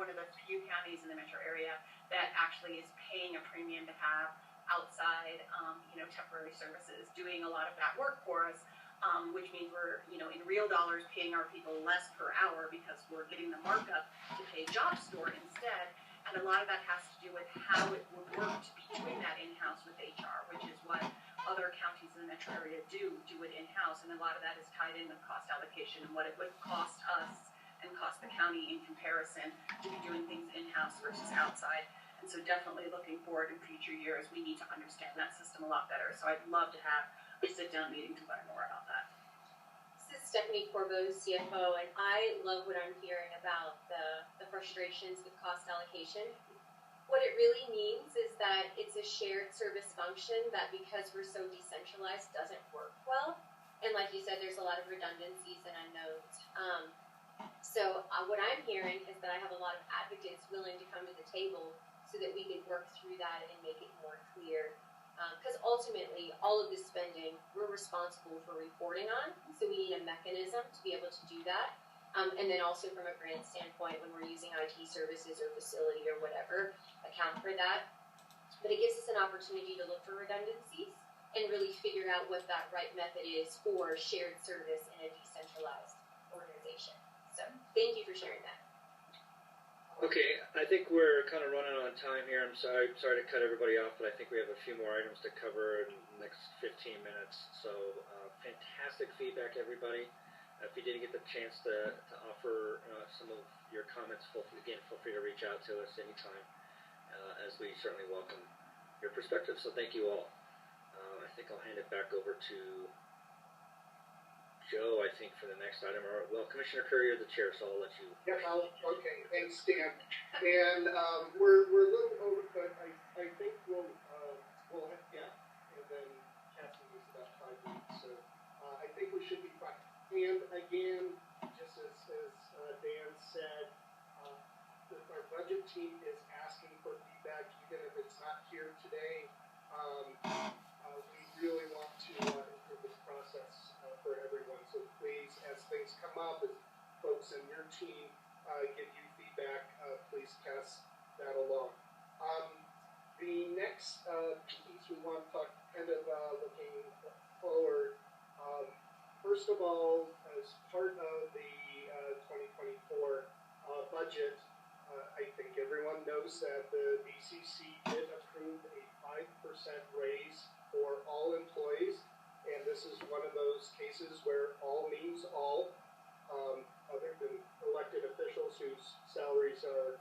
one of the few counties in the metro area that actually is paying a premium to have outside, temporary services doing a lot of that work for us, which means we're, in real dollars paying our people less per hour because we're getting the markup to pay job store instead. And a lot of that has to do with how it would work to be doing that in-house with HR, which is what other counties in the metro area do it in-house. And a lot of that is tied in with cost allocation and what it would cost us and cost the county in comparison to be doing things in-house versus outside. And so definitely looking forward in future years, we need to understand that system a lot better. So I'd love to have a sit-down meeting to learn more about that. This is Stephanie Corbo, CFO, and I love what I'm hearing about the frustrations with cost allocation. What it really means is that it's a shared service function that, because we're so decentralized, doesn't work well. And like you said, there's a lot of redundancies and unknowns. So what I'm hearing is that I have a lot of advocates willing to come to the table so that we can work through that and make it more clear. Because ultimately, all of this spending, we're responsible for reporting on, so we need a mechanism to be able to do that. And then also from a grant standpoint, when we're using IT services or facility or whatever, account for that. But it gives us an opportunity to look for redundancies and really figure out what that right method is for shared service in a decentralized organization. So thank you for sharing that. Okay, I think we're kind of running on time here. I'm sorry to cut everybody off, but I think we have a few more items to cover in the next 15 minutes. So fantastic feedback, everybody. If you didn't get the chance to offer some of your comments, feel free to reach out to us anytime, as we certainly welcome your perspective. So thank you all. I think I'll hand it back over to Joe, I think, for the next item. Or, well, Commissioner Curry, you're the chair, so I'll let you. Yeah, okay, thanks, Dan. And we're a little over, but I think we'll yeah, and then Kathy was about 5 weeks, so I think we should be fine. And again, just as Dan said, our budget team is asking for feedback, even if it's not here today. We really want to improve this process for everyone. So please, as things come up, as folks in your team give you feedback, please pass that along. The next piece we want to talk, kind of looking forward. First of all, as part of the 2024 budget, I think everyone knows that the BCC did approve a 5% raise for all employees, and this is one of those cases where all means all, other than elected officials whose salaries are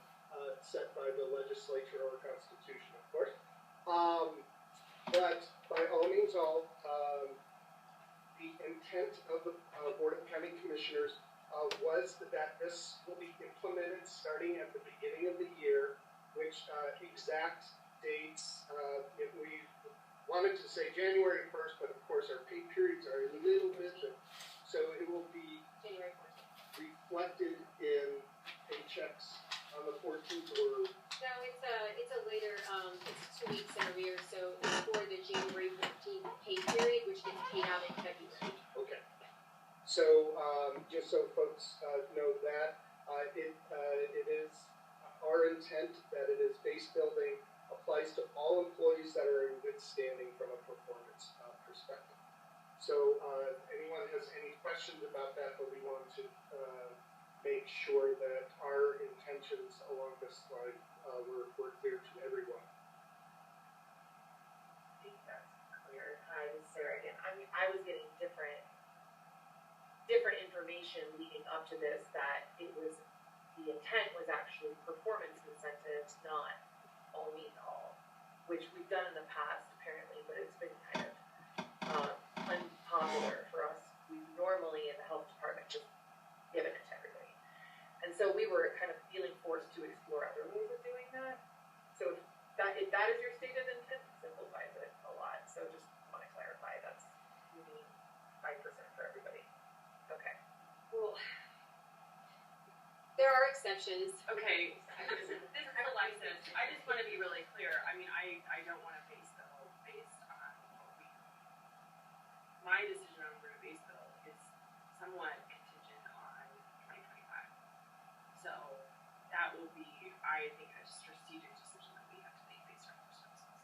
set by the legislature or constitution, of course. But by all means all, the intent of the Board of County Commissioners was that this will be implemented starting at the beginning of the year, which exact dates, if we wanted to say January 1st, but of course our pay periods are a little bit different, so it will be January 14th. reflected in paychecks on the 14th, or? No, it's a later, it's 2 weeks in arrears, so it's for the January 14th pay period, which gets paid out in February. Okay. So, just so folks know that, it is our intent that it is base building, applies to all employees that are in good standing from a performance perspective. So, anyone has any questions about that, but we want to make sure that our intentions along this slide were clear to everyone. I think that's clear. Hi, this is Sarah again. I was getting different information leading up to this, that it was, the intent was actually performance incentives, not all means all, which we've done in the past apparently, but it's been kind of unpopular for us. We've normally in the health department just given it to everybody. And so we were kind of feeling forced to explore other ways of doing that. So if that is your stated intent, it simplifies it a lot. So just want to clarify, that's, you mean 5% for everybody. Okay. Well, there are exceptions. Okay, this is Alexis. I just want to be really clear. I mean, I don't want to base the bill based on what we. My decision on where to base the bill is somewhat contingent on 2025. So that will be, I think, a strategic decision that we have to make based on our services.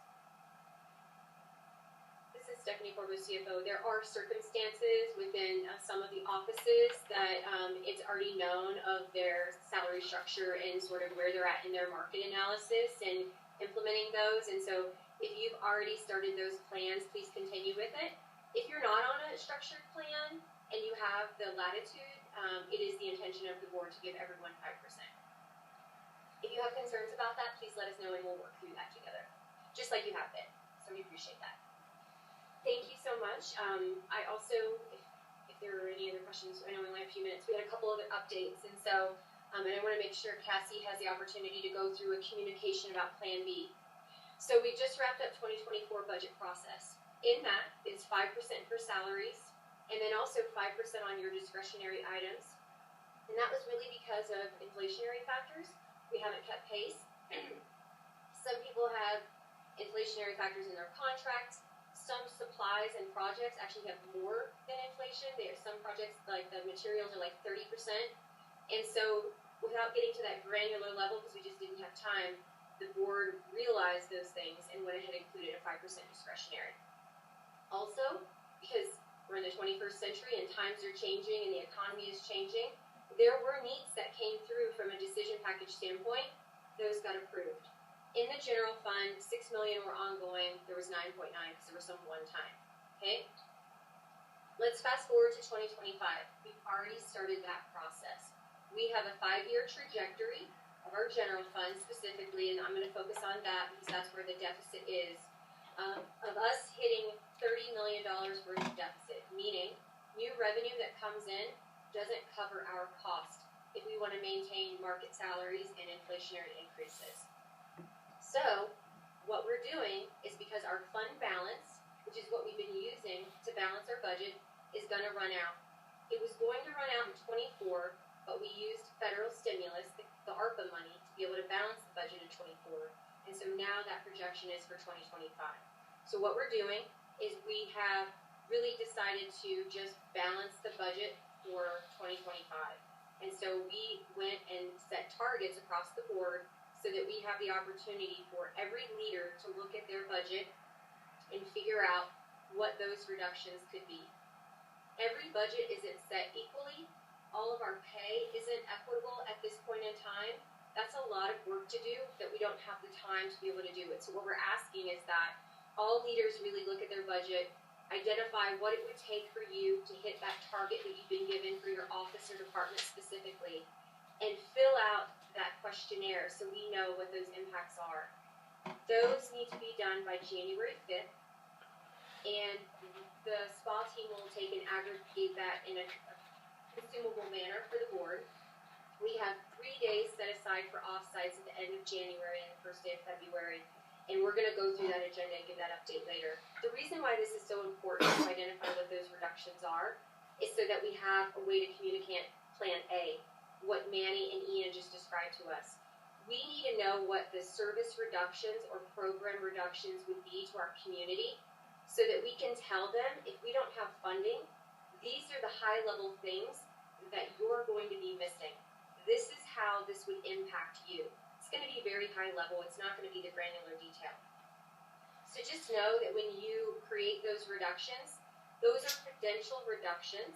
This is Stephanie Corbo, CFO. There are circumstances within some of the offices that it's already known of their salary structure and sort of where they're at in their market analysis and implementing those. And so if you've already started those plans, please continue with it. If you're not on a structured plan and you have the latitude, it is the intention of the board to give everyone 5%. If you have concerns about that, please let us know and we'll work through that together, just like you have been. So we appreciate that. Thank you so much. I also, if there are any other questions, I know we only have a few minutes. We had a couple other updates, and so and I want to make sure Cassie has the opportunity to go through a communication about Plan B. So we just wrapped up 2024 budget process. In that is 5% for salaries, and then also 5% on your discretionary items. And that was really because of inflationary factors. We haven't kept pace. Some people have inflationary factors in their contracts. Some supplies and projects actually have more than inflation. There are some projects, like the materials, are like 30%. And so without getting to that granular level, because we just didn't have time, the board realized those things and went ahead and included a 5% discretionary. Also, because we're in the 21st century and times are changing and the economy is changing, there were needs that came through from a decision package standpoint. Those got approved. In the general fund, $6 million were ongoing. There was 9.9 because there was some one time. Okay? Let's fast forward to 2025. We've already started that process. We have a 5-year trajectory of our general fund specifically, and I'm going to focus on that because that's where the deficit is, of us hitting $30 million worth of deficit, meaning new revenue that comes in doesn't cover our cost if we want to maintain market salaries and inflationary increases. So what we're doing is, because our fund balance, which is what we've been using to balance our budget, is going to run out. It was going to run out in 24, but we used federal stimulus, the ARPA money, to be able to balance the budget in 24. And so now that projection is for 2025. So what we're doing is we have really decided to just balance the budget for 2025. And so we went and set targets across the board so that we have the opportunity for every leader to look at their budget and figure out what those reductions could be. Every budget isn't set equally. All of our pay isn't equitable at this point in time. That's a lot of work to do that we don't have the time to be able to do it. So what we're asking is that all leaders really look at their budget, identify what it would take for you to hit that target that you've been given for your office or department specifically, and fill out that questionnaire so we know what those impacts are. Those need to be done by January 5th, and the SPA team will take and aggregate that in a consumable manner for the board. We have 3 days set aside for offsites at the end of January and the first day of February, and we're going to go through that agenda and give that update later. The reason why this is so important to identify what those reductions are is so that we have a way to communicate Plan A, what Manny and Ian just described to us. We need to know what the service reductions or program reductions would be to our community so that we can tell them, if we don't have funding, these are the high-level things that you're going to be missing. This is how this would impact you. It's going to be very high level. It's not going to be the granular detail. So just know that when you create those reductions, those are potential reductions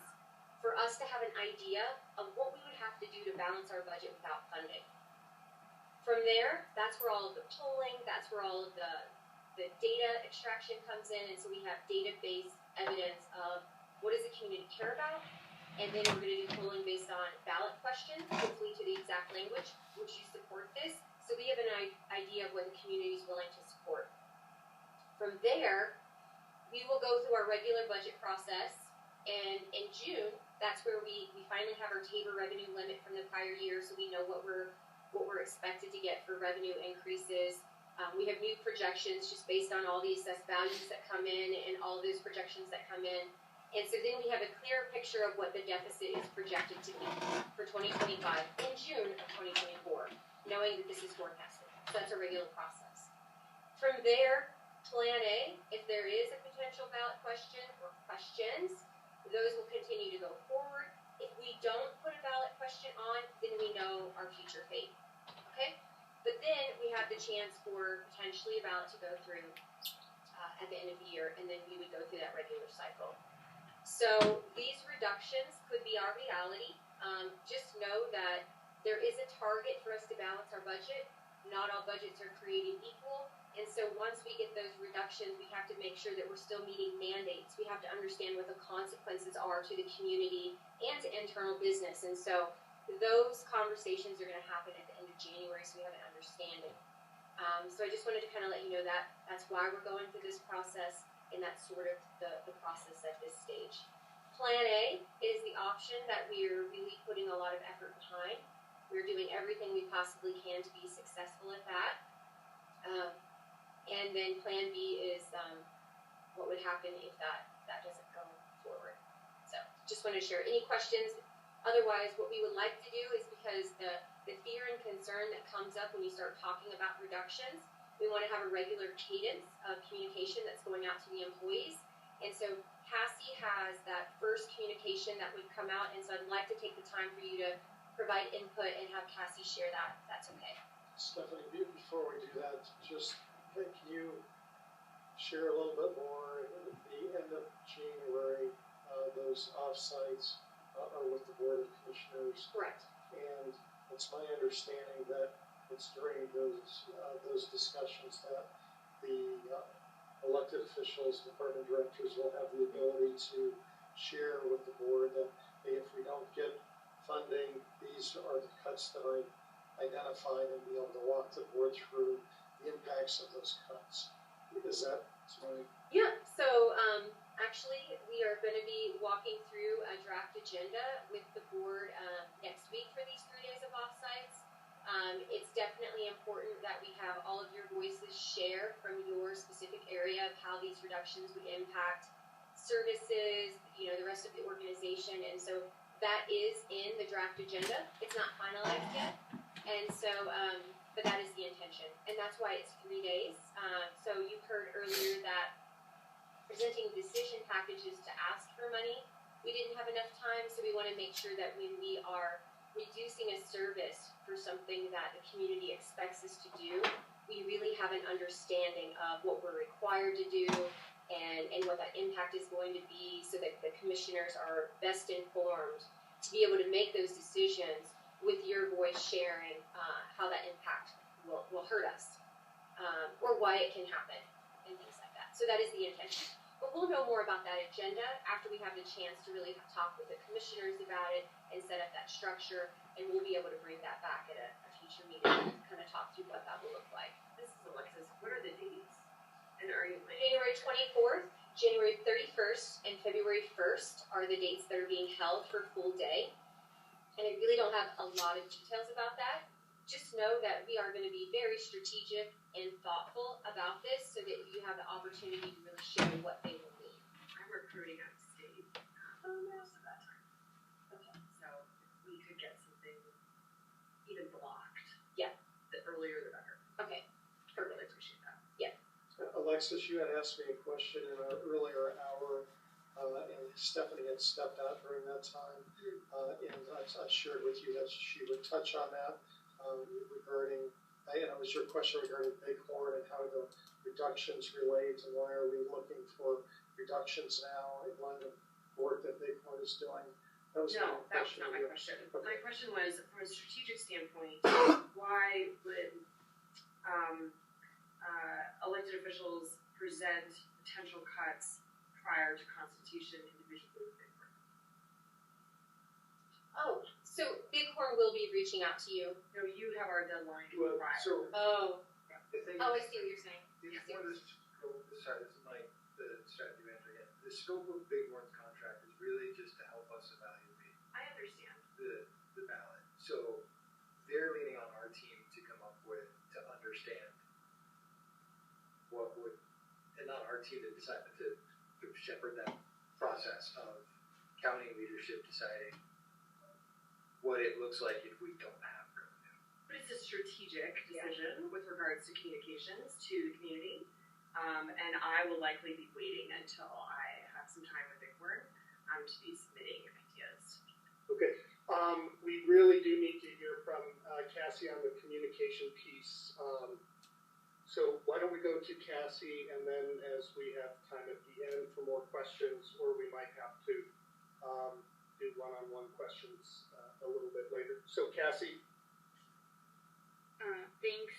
for us to have an idea of what we would have to do to balance our budget without funding. From there, that's where all of the polling, that's where all of the data extraction comes in, and so we have database evidence of what does the community care about, and then we're going to do polling based on ballot questions, hopefully to the exact language. Would you support this? So we have an idea of what the community is willing to support. From there, we will go through our regular budget process, and in June, that's where we finally have our TABOR revenue limit from the prior year, so we know what we're expected to get for revenue increases. We have new projections just based on all the assessed values that come in and all those projections that come in. And so then we have a clear picture of what the deficit is projected to be for 2025 in June of 2024, knowing that this is forecasted. So that's a regular process. From there, Plan A, if there is a potential ballot question or questions, those will continue to go forward. If we don't put a ballot question on, then we know our future fate. Okay? chance for potentially a ballot to go through at the end of the year, and then we would go through that regular cycle. So these reductions could be our reality. Just know that there is a target for us to balance our budget. Not all budgets are created equal. And so once we get those reductions, we have to make sure that we're still meeting mandates. We have to understand what the consequences are to the community and to internal business. And so those conversations are going to happen at the end of January, so we have an understanding. So I just wanted to kind of let you know that that's why we're going through this process, and that's sort of the process at this stage. Plan A is the option that we're really putting a lot of effort behind. We're doing everything we possibly can to be successful at that. And then Plan B is what would happen if that doesn't go forward. So just want to share any questions. Otherwise, what we would like to do is, because the fear and concern that comes up when you start talking about reductions, we want to have a regular cadence of communication that's going out to the employees. And so Cassie has that first communication that would come out, and so I'd like to take the time for you to provide input and have Cassie share that. That's okay. Stephanie, before we do that, just can you share a little bit more at the end of January, those offsites are with the Board of Commissioners? Correct. And it's my understanding that it's during those discussions that the elected officials, department directors will have the ability to share with the board that, hey, if we don't get funding, these are the cuts that I identified, and be able to walk the board through the impacts of those cuts. Is that something? Yeah, so actually we are going to be walking through a draft agenda with the board next week for these 3 days of offsites. It's definitely important that we have all of your voices share from your specific area of how these reductions would impact services, the rest of the organization, and so that is in the draft agenda. It's not finalized yet, and so, but that is the intention, and that's why it's 3 days. So you heard earlier that presenting decision packages to ask for money, we didn't have enough time, so we want to make sure that when we are reducing a service for something that the community expects us to do, we really have an understanding of what we're required to do and what that impact is going to be, so that the commissioners are best informed to be able to make those decisions with your voice sharing how that impact will hurt us, or why it can happen, and things like that. So that is the intention. But we'll know more about that agenda after we have the chance to really talk with the commissioners about it and set up that structure, and we'll be able to bring that back at a future meeting and kind of talk through what that will look like. This is Alexis. What are the dates? And are you planning? January 24th, January 31st, and February 1st are the dates that are being held for full day. And I really don't have a lot of details about that. Just know that we are going to be very strategic and thoughtful about this, so that you have the opportunity to really share what they will need. I'm recruiting out of state most of that time. Okay. So if we could get something even blocked, Yeah. the earlier the better. Okay. I really appreciate that. Alexis, you had asked me a question in an earlier hour, and Stephanie had stepped out during that time, and I shared with you that she would touch on that regarding, and it was your question regarding Bighorn and how the reductions relate, and why are we looking for reductions now in line with work that Bighorn is doing. That was No, my that was question. not my question. Okay. My question was, from a strategic standpoint, why would elected officials present potential cuts prior to constitution individually with Bighorn? Oh, so Bighorn will be reaching out to you. No, you have our deadline Well, prior. so Oh. the thing Oh, I is, see what you're saying. one of the scope, sorry, this is Mike, the strategy manager again. The scope of Bighorn's contract is really just to help us evaluate I understand. the ballot. So they're leaning on our team to come up with, to understand what would, and not our team to decide, to shepherd that process of county leadership deciding what it looks like if we don't have revenue. But it's a strategic decision with regards to communications to the community. And I will likely be waiting until I have some time with Bighorn to be submitting ideas. Okay, we really do need to hear from Cassie on the communication piece. So why don't we go to Cassie, and then as we have time at the end for more questions, or we might have to do one-on-one questions a little bit later. So Cassie. Thanks,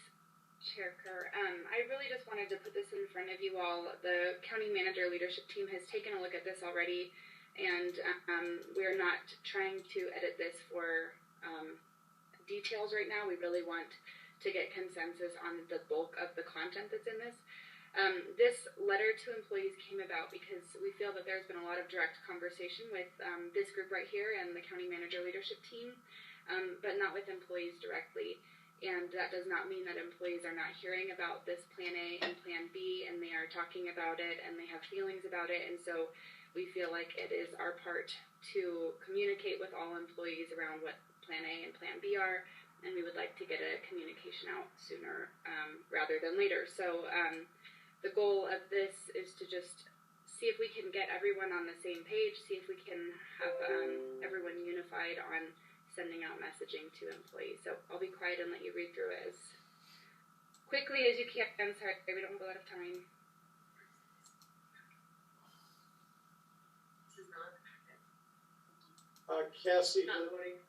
Chair Kerr. I really just wanted to put this in front of you all. The county manager leadership team has taken a look at this already, and we're not trying to edit this for details right now. We really want to get consensus on the bulk of the content that's in this. This letter to employees came about because we feel that there's been a lot of direct conversation with this group right here and the county manager leadership team, but not with employees directly. And that does not mean that employees are not hearing about this Plan A and Plan B, and they are talking about it, and they have feelings about it. And so we feel like it is our part to communicate with all employees around what Plan A and Plan B are, and we would like to get a communication out sooner rather than later. So the goal of this is to just see if we can get everyone on the same page, see if we can have everyone unified on sending out messaging to employees. So I'll be quiet and let you read through it as quickly as you can. I'm sorry, we don't have a lot of time. This is not the packet. Cassie, Not voting.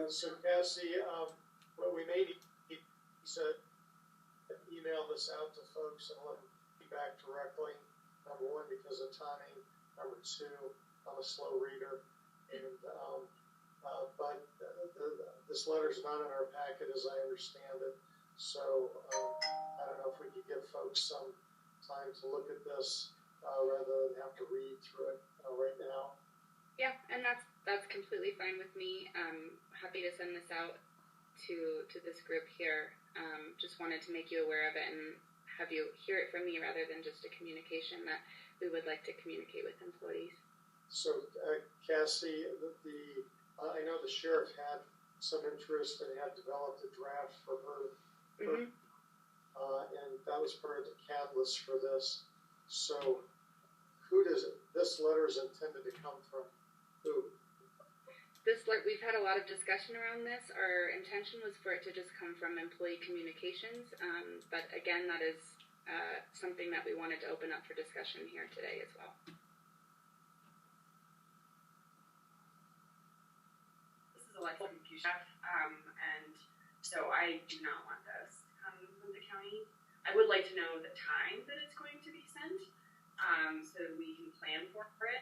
so Cassie, what we may need, he said, email this out to folks and let them feedback directly. Number one, because of timing. Number two, I'm a slow reader, and but this letter's not in our packet as I understand it. So I don't know if we could give folks some time to look at this rather than have to read through it right now. Yeah, and that's completely fine with me. Happy to send this out to this group here. Just wanted to make you aware of it and have you hear it from me rather than just a communication that we would like to communicate with employees. So Cassie, I know the sheriff had some interest and had developed a draft for her, and that was part of the catalyst for this. So who does it? This letter is intended to come from who? We've had a lot of discussion around this. Our intention was for it to just come from employee communications, but again, that is something that we wanted to open up for discussion here today as well. Alexa Confucius, and so I do not want this to come from the county. I would like to know the time that it's going to be sent, so that we can plan for it.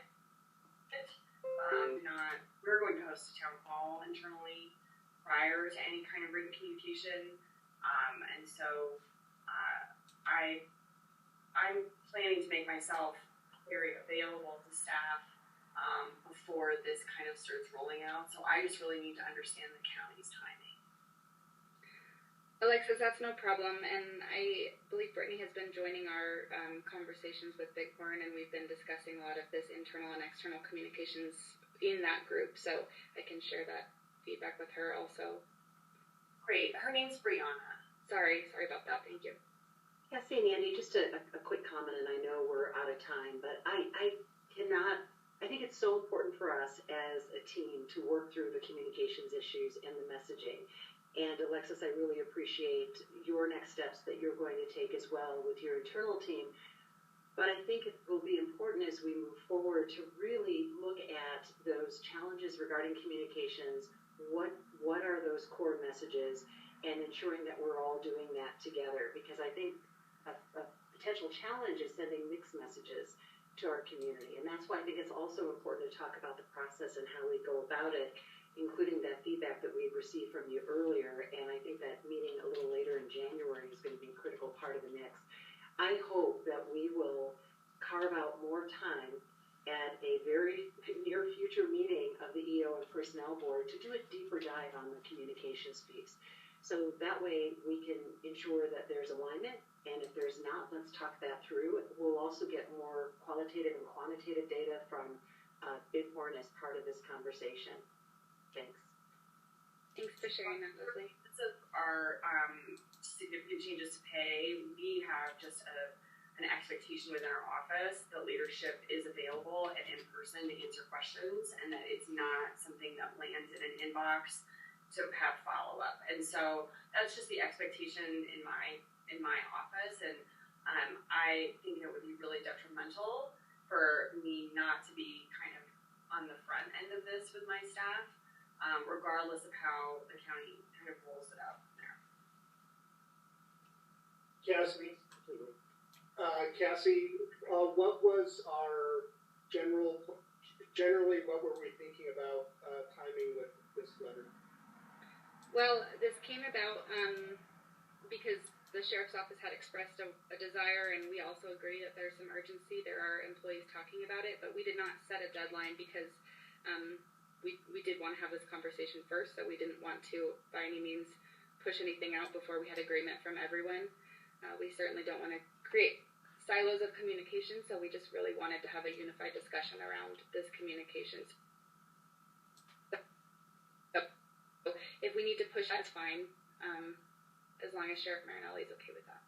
We're going to host a town hall internally prior to any kind of written communication, and so I'm planning to make myself very available to staff before this kind of starts rolling out. So I just really need to understand the county's timing. Alexis, that's no problem. And I believe Brittany has been joining our conversations with Bighorn, and we've been discussing a lot of this internal and external communications in that group. So I can share that feedback with her also. Great. Her name's Brianna. Sorry about that. Thank you. Cassie and Andy, just a quick comment, and I know we're out of time, but I think it's so important for us as a team to work through the communications issues and the messaging. And Alexis, I really appreciate your next steps that you're going to take as well with your internal team. But I think it will be important as we move forward to really look at those challenges regarding communications. What are those core messages, and ensuring that we're all doing that together? Because I think a potential challenge is sending mixed messages to our community. And that's why I think it's also important to talk about the process and how we go about it, including that feedback that we received from you earlier. And I think that meeting a little later in January is going to be a critical part of the mix. I hope that we will carve out more time at a very near future meeting of the EO and Personnel Board to do a deeper dive on the communications piece. So that way we can ensure that there's alignment, and if there's not, let's talk that through. We'll also get more qualitative and quantitative data from Bighorn as part of this conversation. Thanks. Thanks for sharing that, Leslie. Because of our significant changes to pay, we have just an expectation within our office that leadership is available and in person to answer questions, and that it's not something that lands in an inbox have follow up. And so that's just the expectation in my office, and I think it would be really detrimental for me not to be kind of on the front end of this with my staff, regardless of how the county kind of rolls it out from there. Cassie, what was our generally what were we thinking about timing with this letter? Well, this came about because the sheriff's office had expressed a desire, and we also agree that there's some urgency. There are employees talking about it, but we did not set a deadline because we did want to have this conversation first, so we didn't want to, by any means, push anything out before we had agreement from everyone. We certainly don't want to create silos of communication, so we just really wanted to have a unified discussion around this communications. So if we need to push, that's fine, as long as Sheriff Marinelli is okay with that.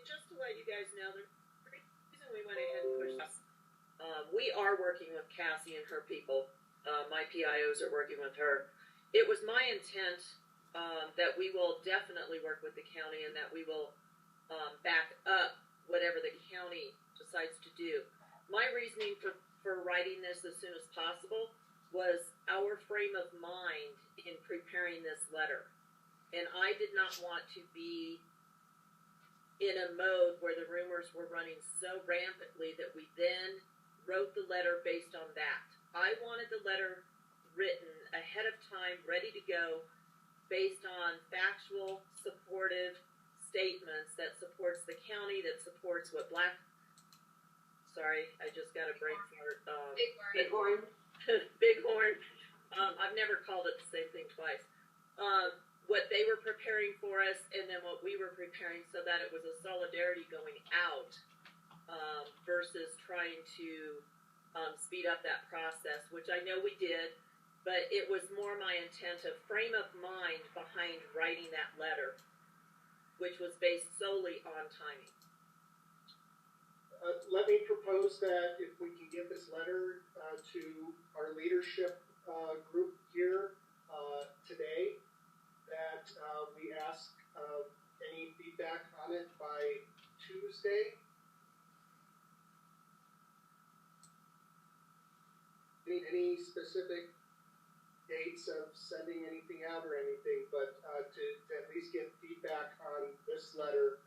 Just to let you guys know, the reason we went ahead and pushed this, we are working with Cassie and her people. My PIOs are working with her. It was my intent that we will definitely work with the county and that we will back up whatever the county decides to do. My reasoning for writing this as soon as possible was our frame of mind in preparing this letter. And I did not want to be in a mode where the rumors were running so rampantly that we then wrote the letter based on that. I wanted the letter written ahead of time, ready to go, based on factual, supportive statements that supports the county, that supports what I just got a brain fart. Bighorn. Bighorn. I've never called it the same thing twice. What they were preparing for us, and then what we were preparing, so that it was a solidarity going out versus trying to speed up that process, which I know we did, but it was more my intent of frame of mind behind writing that letter, which was based solely on timing. Let me propose that if we can get this letter to our leadership group here today, that we ask any feedback on it by Tuesday. Any specific dates of sending anything out or anything, but to at least get feedback on this letter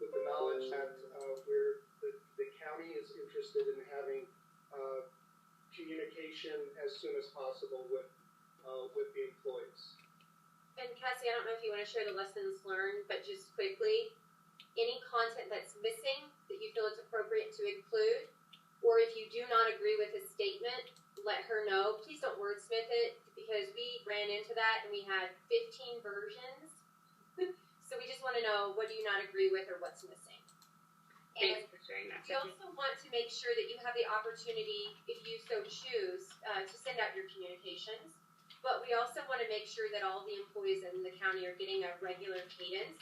with the knowledge that the county is interested in having communication as soon as possible with the employees. And Cassie, I don't know if you want to share the lessons learned, but just quickly, any content that's missing that you feel it's appropriate to include, or if you do not agree with his statement, let her know. Please don't wordsmith it, because we ran into that and we had 15 versions. So we just want to know, what do you not agree with or what's missing? Thanks for sharing that. You also want to make sure that you have the opportunity, if you so choose, to send out your communications. But we also want to make sure that all the employees in the county are getting a regular cadence.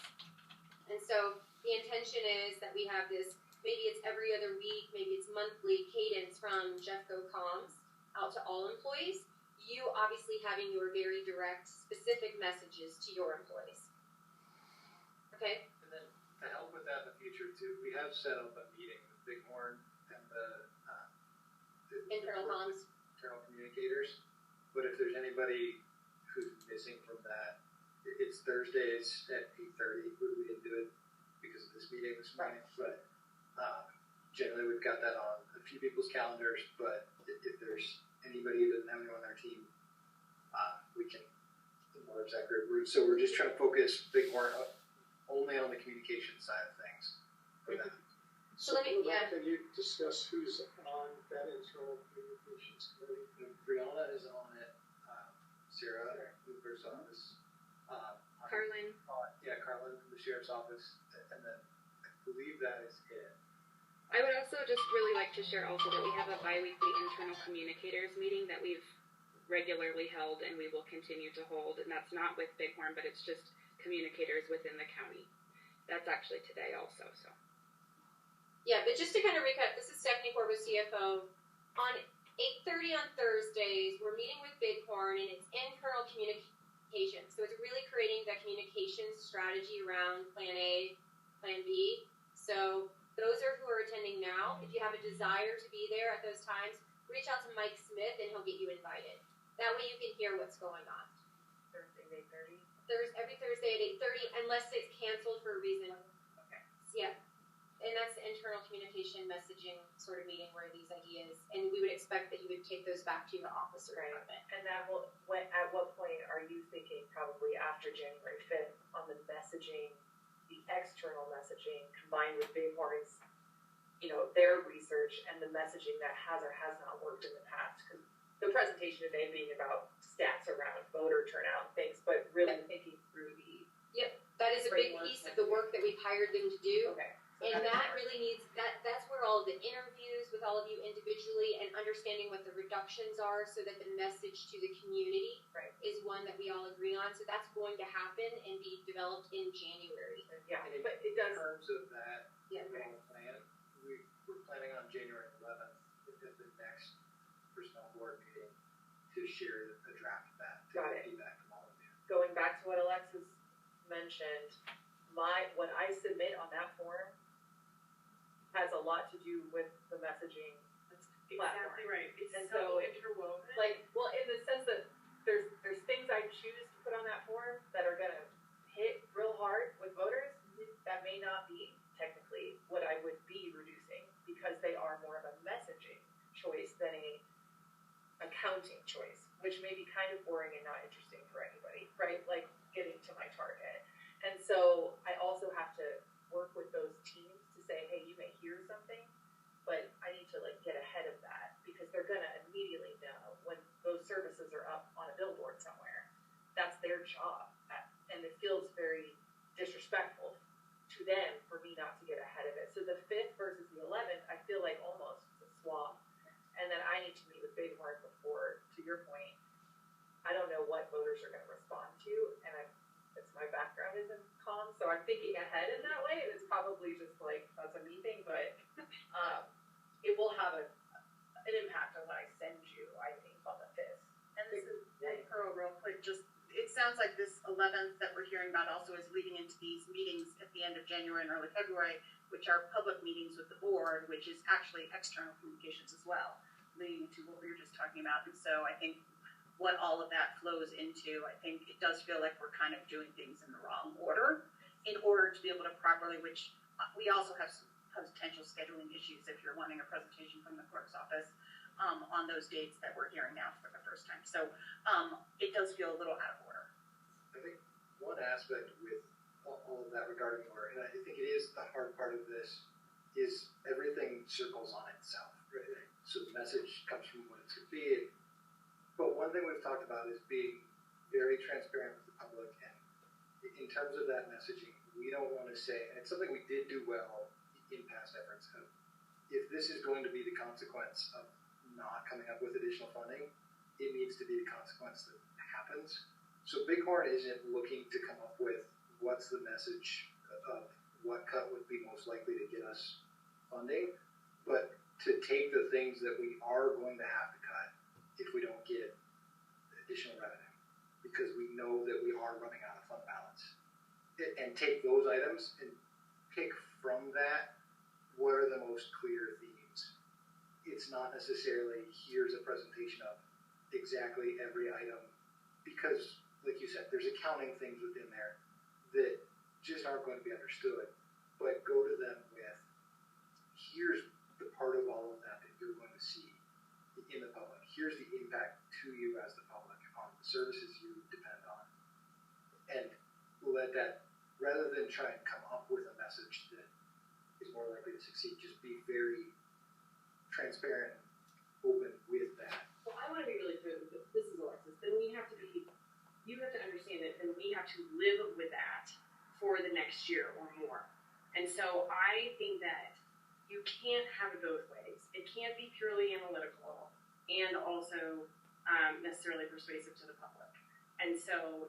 And so the intention is that we have this, maybe it's every other week, maybe it's monthly cadence from Jeffco Comms out to all employees. You obviously having your very direct, specific messages to your employees. Okay? And then to help with that in the future too, we have set up a meeting with Bighorn and the internal comms. Internal communicators. But if there's anybody who's missing from that, it's Thursdays at 8:30. We didn't do it because of this meeting this morning, but generally we've got that on a few people's calendars. But if there's anybody who doesn't have anyone on their team, we can more exact group. So we're just trying to focus Bighorn only on the communication side of things for that. So let me, Can you discuss who's on that internal communications committee? Brianna is on it. Sarah, Cooper's office. Carlin. Carlin from the sheriff's office, and then I believe that is it. I would also just really like to share also that we have a bi-weekly internal communicators meeting that we've regularly held and we will continue to hold, and that's not with Bighorn, but it's just communicators within the county. That's actually today also, so. Yeah, but just to kind of recap, this is Stephanie Corbo, CFO. On 8:30 on Thursdays, we're meeting with Bighorn, and it's internal communication. So it's really creating that communications strategy around Plan A, Plan B. So those who are attending now, if you have a desire to be there at those times, reach out to Mike Smith and he'll get you invited. That way you can hear what's going on. Thursday, 8:30? Every Thursday at 8:30, unless it's canceled for a reason. Okay. Yeah. And that's the internal communication messaging sort of meeting where these ideas, and we would expect that you would take those back to your office or Right. department. And that will, at what point are you thinking probably after January 5th on the messaging, the external messaging combined with Bighorn's, their research and the messaging that has or has not worked in the past? Because the presentation today being about stats around voter turnout and things, but really thinking through the. That is a big piece of the work that we've hired them to do. Okay. And that really needs, that's where all the interviews with all of you individually and understanding what the reductions are so that the message to the community Right. is one that we all agree on. So that's going to happen and be developed in January. Yeah, And but it in does. terms of that Yeah. overall plan, we're planning on January 11th at the next personnel board meeting to share a draft of that, to Got it. get feedback from all of you. Going back to what Alexis mentioned, what I submit on that form has a lot to do with the messaging That's platform. exactly right. It's And so so, interwoven. in the sense that there's things I choose to put on that form that are gonna hit real hard with voters, that may not be technically what I would be reducing, because they are more of a messaging choice than a accounting choice, which may be kind of boring and not interesting for anybody, right? Like getting to my target. And so I also have to work with those teams to say, hey, you may hear something, but I need to get ahead of that, because they're gonna immediately know when those services are up on a billboard somewhere. That's their job, and it feels very disrespectful to them for me not to get ahead of it. So the 5th versus the 11th, I feel like almost a swap, and then I need to meet with Bighorn before. To your point, I don't know what voters are gonna respond to, and it's my background is in comms, so I'm thinking ahead in that way. It's probably just that's a me thing, but it will have an impact on what I send you, I think, on the 5th. And this is, and Pearl, real quick, it sounds like this 11th that we're hearing about also is leading into these meetings at the end of January and early February, which are public meetings with the board, which is actually external communications as well, leading to what we were just talking about. And so I think what all of that flows into, I think it does feel like we're kind of doing things in the wrong order in order to be able to properly, which we also have some potential scheduling issues if you're wanting a presentation from the clerk's office on those dates that we're hearing now for the first time. So it does feel a little out of order. I think one aspect with all of that regarding order, and I think it is the hard part of this, is everything circles on itself, right? So the message comes from what it's going to be. But one thing we've talked about is being very transparent with the public, and in terms of that messaging, we don't want to say, and it's something we did do well in past efforts, of if this is going to be the consequence of not coming up with additional funding, it needs to be the consequence that happens. So Bighorn isn't looking to come up with what's the message of what cut would be most likely to get us funding, but to take the things that we are going to have to cut if we don't get additional revenue, because we know that we are running out of fund balance, and take those items and pick from that what are the most clear themes. It's not necessarily here's a presentation of exactly every item, because like you said, there's accounting things within there that just aren't going to be understood, but go to them with here's the part of all of that that you're going to see in the public. Here's the impact to you as the public on the services you depend on. And let that, rather than try and come up with a message that is more likely to succeed, just be very transparent and open with that. Well, I want to be really clear with this is Alexis. Then you have to understand it, and we have to live with that for the next year or more. And so I think that you can't have it both ways. It can't be purely analytical and also necessarily persuasive to the public. And so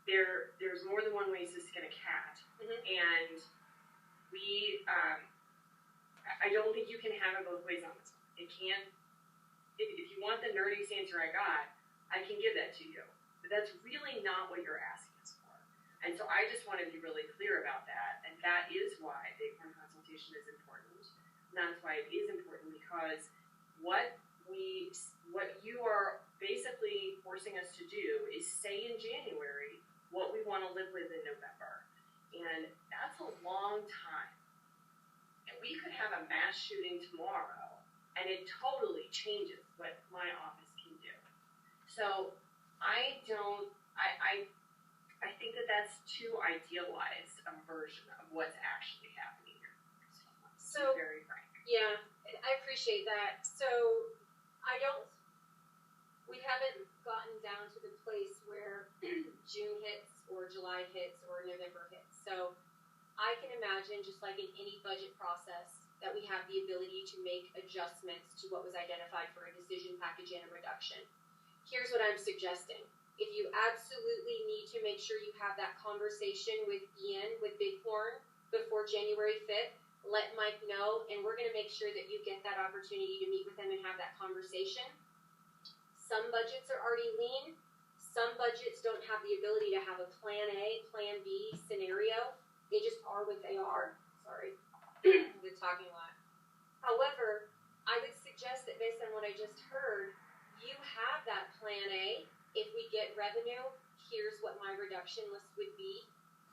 there's more than one way to skin a cat. Mm-hmm. And we, I don't think you can have it both ways on this one. It can't if you want the nerdiest answer I got, I can give that to you. But that's really not what you're asking us for. And so I just want to be really clear about that. And that is why Bighorn consultation is important. And that's why it is important, because what you are basically forcing us to do is say in January what we want to live with in November. And that's a long time. And we could have a mass shooting tomorrow, and it totally changes what my office can do. So I think that that's too idealized a version of what's actually happening here. So, to be very frank. Yeah, I appreciate that. So we haven't gotten down to the place where June hits or July hits or November hits. So I can imagine, just like in any budget process, that we have the ability to make adjustments to what was identified for a decision package and a reduction. Here's what I'm suggesting. If you absolutely need to make sure you have that conversation with Ian, with Bighorn, before January 5th, let Mike know, and we're going to make sure that you get that opportunity to meet with him and have that conversation. Some budgets are already lean. Some budgets don't have the ability to have a plan A, plan B scenario. They just are what they are. Sorry, I've been talking a lot. However, I would suggest that based on what I just heard, you have that plan A. If we get revenue, here's what my reduction list would be.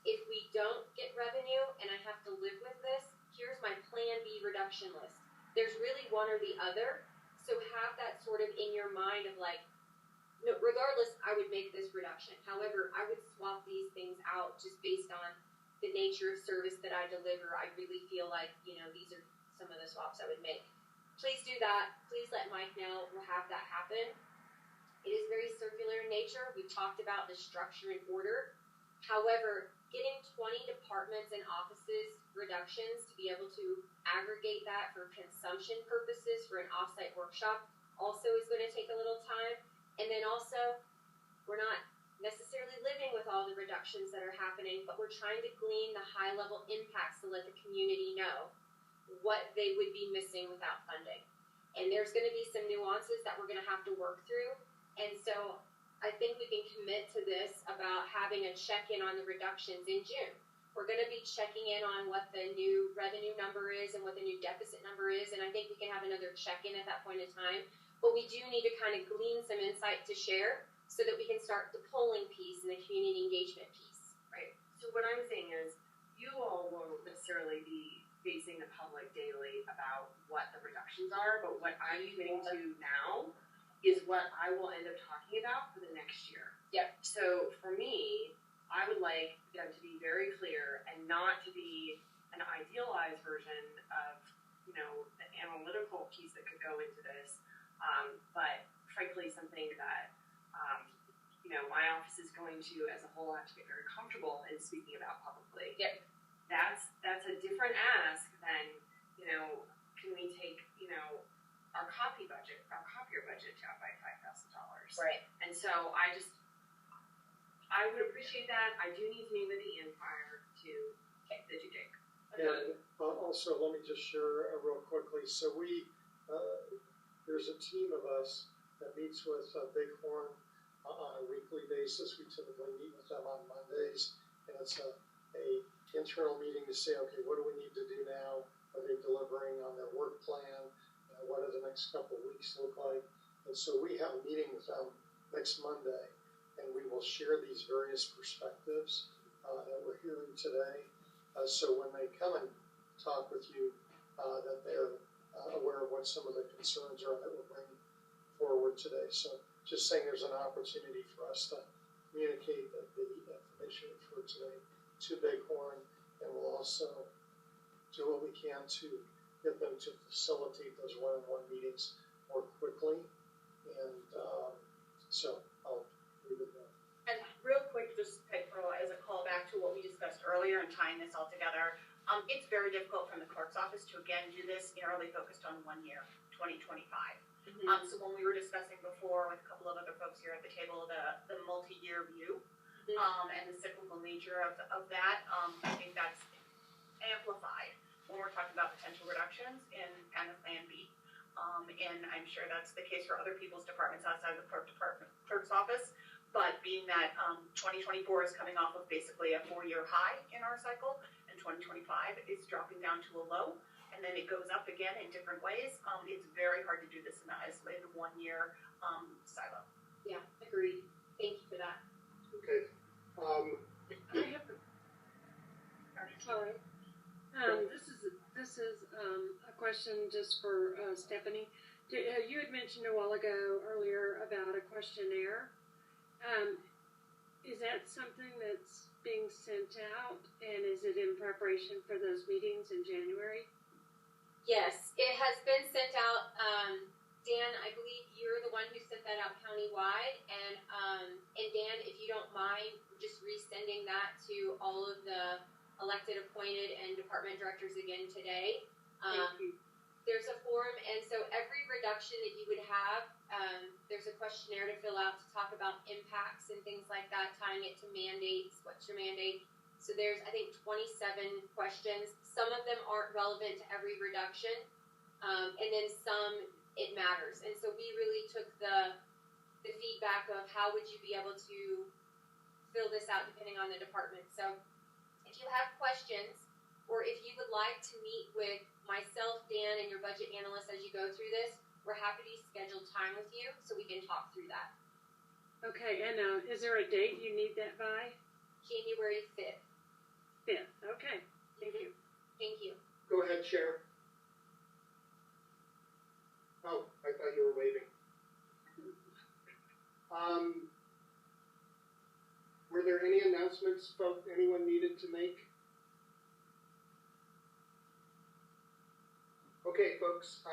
If we don't get revenue and I have to live with this, here's my plan B reduction list. There's really one or the other. So have that sort of in your mind of like, no, regardless, I would make this reduction. However, I would swap these things out just based on the nature of service that I deliver. I really feel like, these are some of the swaps I would make. Please do that. Please let Mike know. We'll have that happen. It is very circular in nature. We've talked about the structure and order. However, getting 20 departments and offices reductions to be able to aggregate that for consumption purposes for an offsite workshop also is going to take a little time. And then also, we're not necessarily living with all the reductions that are happening, but we're trying to glean the high-level impacts to let the community know what they would be missing without funding. And there's going to be some nuances that we're going to have to work through. And so I think we can commit to this about having a check-in on the reductions in June. We're going to be checking in on what the new revenue number is and what the new deficit number is, and I think we can have another check-in at that point in time. But we do need to kind of glean some insight to share so that we can start the polling piece and the community engagement piece. Right. So what I'm saying is, you all won't necessarily be facing the public daily about what the reductions are, but what I'm committing to now is what I will end up talking about for the next year. Yep. So for me, I would like them to be very clear and not to be an idealized version of, the analytical piece that could go into this, but frankly something that, my office is going to, as a whole, have to get very comfortable in speaking about publicly. Yep. That's a different ask than, can we take, our copier budget down by $5,000. Right. And so I would appreciate that. I do need to meet with Ian prior to the due date. And also, let me just share real quickly. So there's a team of us that meets with Bighorn on a weekly basis. We typically meet with them on Mondays, and it's a internal meeting to say, okay, what do we need to do now? Are they delivering on their work plan? What do the next couple of weeks look like? And so we have a meeting with them next Monday, and we will share these various perspectives that we're hearing today. So when they come and talk with you, that they're aware of what some of the concerns are that we're bringing forward today. So just saying there's an opportunity for us to communicate the information for today to Bighorn, and we'll also do what we can to get them to facilitate those one-on-one meetings more quickly. And so I'll leave it there. And real quick, just as a callback to what we discussed earlier and tying this all together, it's very difficult from the clerk's office to again do this narrowly focused on 1 year, 2025. Mm-hmm. So when we were discussing before with a couple of other folks here at the table, the multi-year view, and the cyclical nature of that, I think that's amplified when we're talking about potential reductions in kind of Plan B. and I'm sure that's the case for other people's departments outside of the clerk's office. But being that 2024 is coming off of basically a 4-year high in our cycle, and 2025 is dropping down to a low, and then it goes up again in different ways, it's very hard to do this in an isolated 1-year silo. Yeah, agreed. Thank you for that. Okay. I have sorry. This is a question just for Stephanie. You had mentioned a while ago earlier about a questionnaire. Is that something that's being sent out, and is it in preparation for those meetings in January? Yes, it has been sent out. Dan, I believe you're the one who sent that out countywide, and Dan, if you don't mind, just resending that to all of the elected, appointed, and department directors again today. Thank you. There's a form, and so every reduction that you would have, there's a questionnaire to fill out to talk about impacts and things like that, tying it to mandates. What's your mandate? So there's, I think, 27 questions. Some of them aren't relevant to every reduction, and then some it matters. And so we really took the feedback of how would you be able to fill this out depending on the department. So if you have questions, or if you would like to meet with myself, Dan, and your budget analyst as you go through this, we're happy to schedule time with you so we can talk through that. Okay, and is there a date you need that by? January 5th. 5th, okay. Thank you. Thank you. Go ahead, Chair. Oh, I thought you were waving. Were there any announcements anyone needed to make? Okay, folks,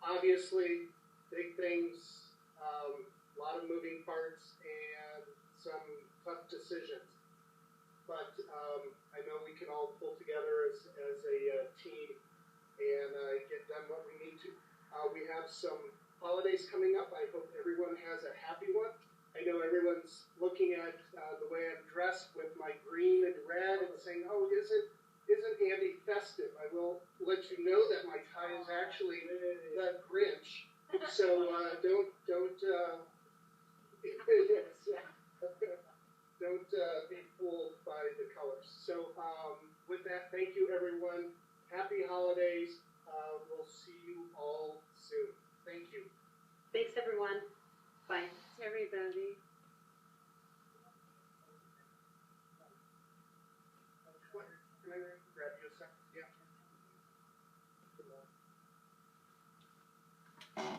obviously, big things, a lot of moving parts, and some tough decisions. But I know we can all pull together as a team and get done what we need to. We have some holidays coming up. I hope everyone has a happy one. I know everyone's looking at the way I'm dressed with my green and red and saying, "Oh, isn't Andy festive?" I will let you know that my tie is actually the Grinch. So don't be fooled by the colors. So with that, thank you everyone. Happy holidays. We'll see you all soon. Thank you. Thanks, everyone. Bye. Thanks, everybody. What? Can I grab you a second? Yeah.